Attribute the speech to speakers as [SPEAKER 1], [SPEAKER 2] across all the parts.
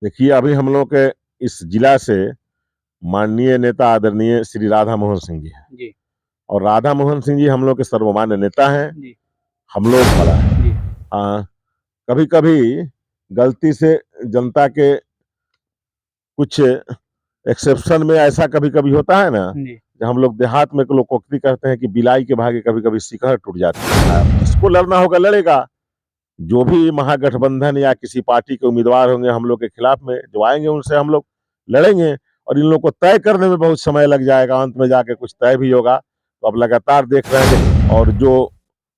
[SPEAKER 1] देखिए, अभी हम लोग के इस जिला से माननीय नेता आदरणीय श्री राधा मोहन सिंह जी हैं
[SPEAKER 2] जी,
[SPEAKER 1] और राधा मोहन सिंह जी हम लोग के सर्वमान्य नेता हैं।
[SPEAKER 2] जी,
[SPEAKER 1] हम लोग वाला है।
[SPEAKER 2] जी,
[SPEAKER 1] कभी-कभी गलती से जनता के कुछ एक्सेप्शन में ऐसा कभी-कभी होता है ना,
[SPEAKER 2] जी,
[SPEAKER 1] कि हम लोग देहात में लोकोक्ति करते हैं कि बिलाई के भागे कभी-कभी शिकड़ टूट जाती है। जिसको लड़ना होगा लड़ेगा। जो भी महागठबंधन या किसी पार्टी के उम्मीदवार होंगे हम लोग के खिलाफ में जो आएंगे उनसे हम लोग लड़ेंगे और इन लोग को तय करने में बहुत समय लग जाएगा। अंत में जाके कुछ तय भी होगा। तो अब लगातार देख रहे हैं और जो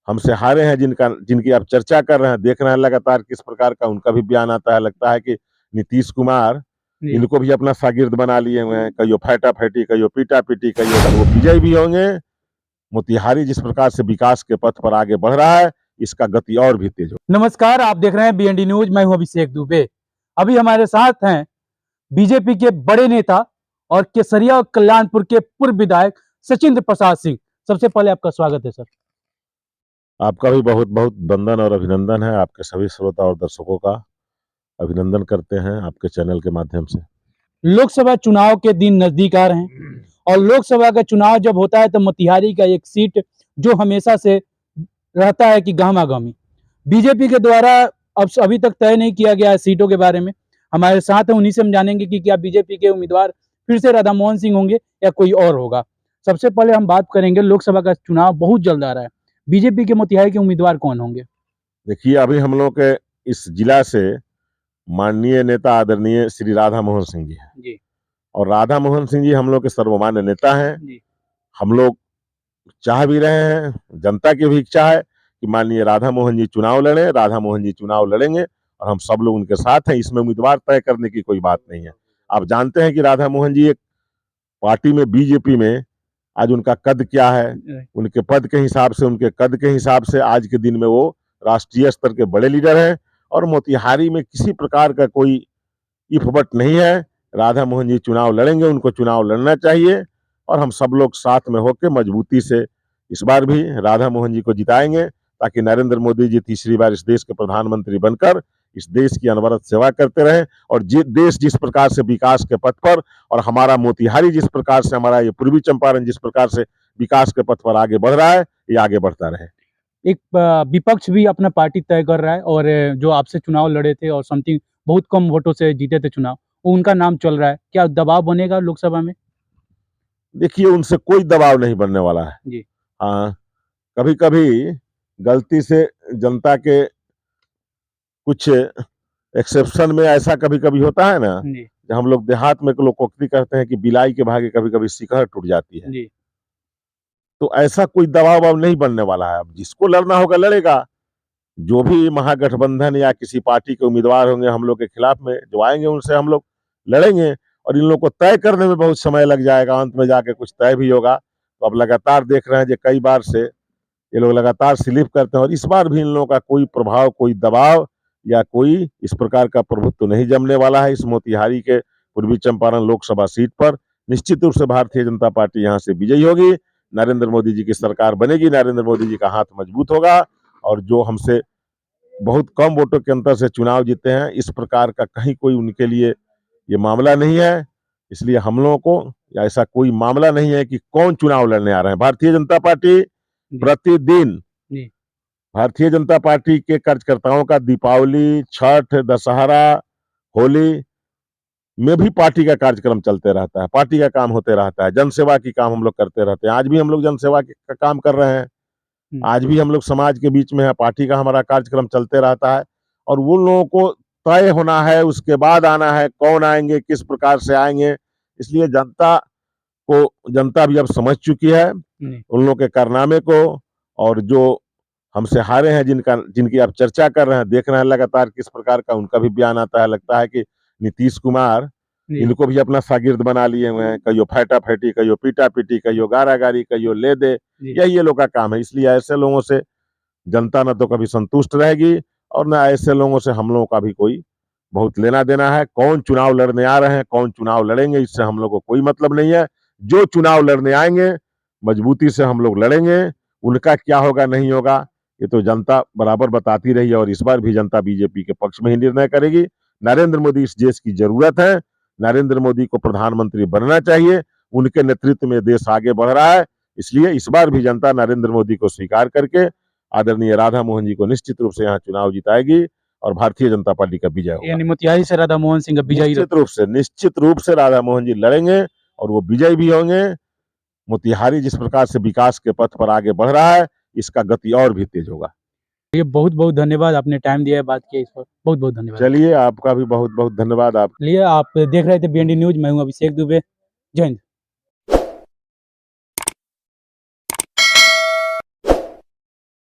[SPEAKER 1] हमसे हारे हैं जिनकी आप चर्चा कर रहे हैं, देख रहे हैं लगातार किस प्रकार का उनका भी बयान आता है। लगता है कि नीतीश कुमार
[SPEAKER 2] जी।
[SPEAKER 1] इनको भी अपना शागिर्द बना लिए हुए हैं। कहियो फैटा फैटी, कहियो पीटा पीटी, कहियो वो विजय भी होंगे। मोतिहारी जिस प्रकार से विकास के पथ पर आगे बढ़ रहा है, इसका गति और भी तेज हो।
[SPEAKER 2] नमस्कार, आप देख रहे हैं बीएनडी न्यूज। मैं हूं अभिषेक दुबे। अभी हमारे साथ हैं बीजेपी के बड़े नेता और केसरिया और कल्याणपुर के पूर्व विधायक सचिंद्र प्रसाद सिंह। सबसे पहले आपका स्वागत है सर।
[SPEAKER 1] आपका भी बहुत बहुत वंदन और अभिनंदन है। आपके सभी श्रोता और दर्शकों का अभिनंदन करते हैं आपके चैनल के माध्यम से।
[SPEAKER 2] लोकसभा चुनाव के दिन नजदीक आ रहे हैं और लोकसभा का चुनाव जब होता है तो मोतिहारी का एक सीट जो हमेशा से रहता है कि गहमा गहमी बीजेपी के द्वारा अब अभी तक तय नहीं किया गया है सीटों के बारे में। हमारे साथ हैं, उन्हीं से हम जानेंगे कि क्या बीजेपी के उम्मीदवार फिर से राधा मोहन सिंह होंगे या कोई और होगा। सबसे पहले हम बात करेंगे, लोकसभा का चुनाव बहुत जल्द आ रहा है, बीजेपी के मोतिहारी के उम्मीदवार कौन होंगे?
[SPEAKER 1] देखिए, अभी हम लोग के इस जिला से माननीय नेता आदरणीय श्री राधा मोहन सिंह जी हैं
[SPEAKER 2] जी,
[SPEAKER 1] और राधा मोहन सिंह जी हम लोग के सर्वमान्य नेता हैं।
[SPEAKER 2] जी,
[SPEAKER 1] हम लोग चाह भी रहे हैं, जनता की भी इच्छा है कि माननीय राधा मोहन जी चुनाव लड़ें। राधा मोहन जी चुनाव लड़ेंगे और हम सब लोग उनके साथ हैं। इसमें उम्मीदवार तय करने की कोई बात नहीं है। आप जानते हैं कि राधा मोहन जी एक पार्टी में, बीजेपी में आज उनका कद क्या है। उनके पद के हिसाब से, उनके कद के हिसाब से आज के दिन में वो राष्ट्रीय स्तर के बड़े लीडर हैं और मोतिहारी में किसी प्रकार का कोई इफ बट नहीं है। राधा मोहन जी चुनाव लड़ेंगे, उनको चुनाव लड़ना चाहिए और हम सब लोग साथ में होकर मजबूती से इस बार भी राधा मोहन जी को जिताएंगे ताकि नरेंद्र मोदी जी तीसरी बार इस देश के प्रधानमंत्री बनकर इस देश की अनवरत सेवा करते रहें और देश जिस प्रकार से विकास के पथ पर और हमारा मोतिहारी जिस प्रकार से, हमारा ये पूर्वी चंपारण जिस प्रकार से विकास के पथ पर आगे बढ़ रहा है, ये आगे बढ़ता रहे।
[SPEAKER 2] एक विपक्ष भी अपना पार्टी तय कर रहा है और जो आपसे चुनाव लड़े थे और समथिंग बहुत कम वोटों से जीते थे चुनाव, वो उनका नाम चल रहा है। क्या दबाव बनेगा लोकसभा में?
[SPEAKER 1] देखिए, उनसे कोई दबाव नहीं बनने वाला है।
[SPEAKER 2] जी,
[SPEAKER 1] हाँ, कभी कभी गलती से जनता के कुछ एक्सेप्शन में ऐसा कभी-कभी होता है ना,
[SPEAKER 2] जी,
[SPEAKER 1] कि हम लोग देहात में लोकोक्ति करते हैं कि बिलाई के भागे कभी-कभी शिकड़ टूट जाती है।
[SPEAKER 2] जी,
[SPEAKER 1] तो ऐसा कोई दबाव अब नहीं बनने वाला है। अब जिसको लड़ना होगा लड़ेगा। जो भी महागठबंधन या किसी पार्टी के उम्मीदवार होंगे हम लोग के खिलाफ में जो आएंगे उनसे हम लोग लड़ेंगे और इन लोग को तय करने में बहुत समय लग जाएगा। अंत में जाके कुछ तय भी होगा। तो अब लगातार देख रहे हैं कि कई बार से ये लोग लगातार स्लिप करते हैं और इस बार भी इन लोगों का कोई प्रभाव, कोई दबाव या कोई इस प्रकार का प्रभुत्व नहीं जमने वाला है। इस मोतिहारी के पूर्वी चंपारण लोकसभा सीट पर निश्चित रूप से भारतीय जनता पार्टी यहाँ से विजयी होगी। नरेंद्र मोदी जी की सरकार बनेगी, नरेंद्र मोदी जी का हाथ मजबूत होगा और जो हमसे बहुत कम वोटों के अंतर से चुनाव जीते हैं, इस प्रकार का कहीं कोई उनके लिए ये मामला नहीं है। इसलिए हम लोगों को ऐसा कोई मामला नहीं है कि कौन चुनाव लड़ने आ रहे हैं। भारतीय जनता पार्टी
[SPEAKER 2] जी,
[SPEAKER 1] प्रतिदिन,
[SPEAKER 2] जी,
[SPEAKER 1] भारतीय जनता पार्टी के कार्यकर्ताओं का दीपावली, छठ, दशहरा, होली में भी पार्टी का कार्यक्रम चलते रहता है। पार्टी का काम होते रहता है। जनसेवा की काम हम लोग करते रहते हैं। आज भी हम लोग जनसेवा का काम कर रहे हैं।
[SPEAKER 2] हुँ,
[SPEAKER 1] आज भी हम लोग समाज के बीच में है। पार्टी का हमारा कार्यक्रम चलते रहता है और वो लोगों को तय होना है, उसके बाद आना है, कौन आएंगे, किस प्रकार से आएंगे। इसलिए जनता भी अब समझ चुकी है
[SPEAKER 2] जी,
[SPEAKER 1] उन लोगों के कारनामे को और जो हमसे हारे हैं, जिनकी आप चर्चा कर रहे हैं, देख रहे हैं लगातार किस प्रकार का उनका भी बयान आता है। लगता है कि नीतीश कुमार
[SPEAKER 2] जी,
[SPEAKER 1] इनको भी अपना शागिर्द बना लिए हुए हैं। कहियो फैटा फैटी, कहियो पीटा पीटी, कहियो गारा गारी, कहियो ले दे।
[SPEAKER 2] जी,
[SPEAKER 1] यही ये लोग का काम है। इसलिए ऐसे लोगों से जनता न तो कभी संतुष्ट रहेगी और न ऐसे लोगों से हम लोगों का भी कोई बहुत लेना देना है। कौन चुनाव लड़ने आ रहे हैं, कौन चुनाव लड़ेंगे, इससे हम लोग को कोई मतलब नहीं है। जो चुनाव लड़ने आएंगे मजबूती से हम लोग लड़ेंगे। उनका क्या होगा नहीं होगा ये तो जनता बराबर बताती रही है और इस बार भी जनता बीजेपी के पक्ष में ही निर्णय करेगी। नरेंद्र मोदी इस देश की जरूरत है। नरेंद्र मोदी को प्रधानमंत्री बनना चाहिए। उनके नेतृत्व में देश आगे बढ़ रहा है। इसलिए इस बार भी जनता नरेंद्र मोदी को स्वीकार करके आदरणीय राधा मोहन जी को निश्चित रूप से यहाँ चुनाव जिताएगी और भारतीय जनता पार्टी का विजय होगा।
[SPEAKER 2] यानी मोतिहारी से राधा मोहन सिंह विजयी
[SPEAKER 1] निश्चित रूप से राधा मोहन जी लड़ेंगे और वो विजयी भी होंगे। मोतिहारी जिस प्रकार से विकास के पथ पर आगे बढ़ रहा है, इसका गति और भी तेज होगा।
[SPEAKER 2] ये बहुत बहुत धन्यवाद, आपने टाइम दिया है, बात किया इस पर बहुत बहुत धन्यवाद।
[SPEAKER 1] चलिए, आपका भी बहुत बहुत धन्यवाद। आप
[SPEAKER 2] आप देख रहे थे BND न्यूज, मैं हूं अभिषेक दुबे। जय हिंद।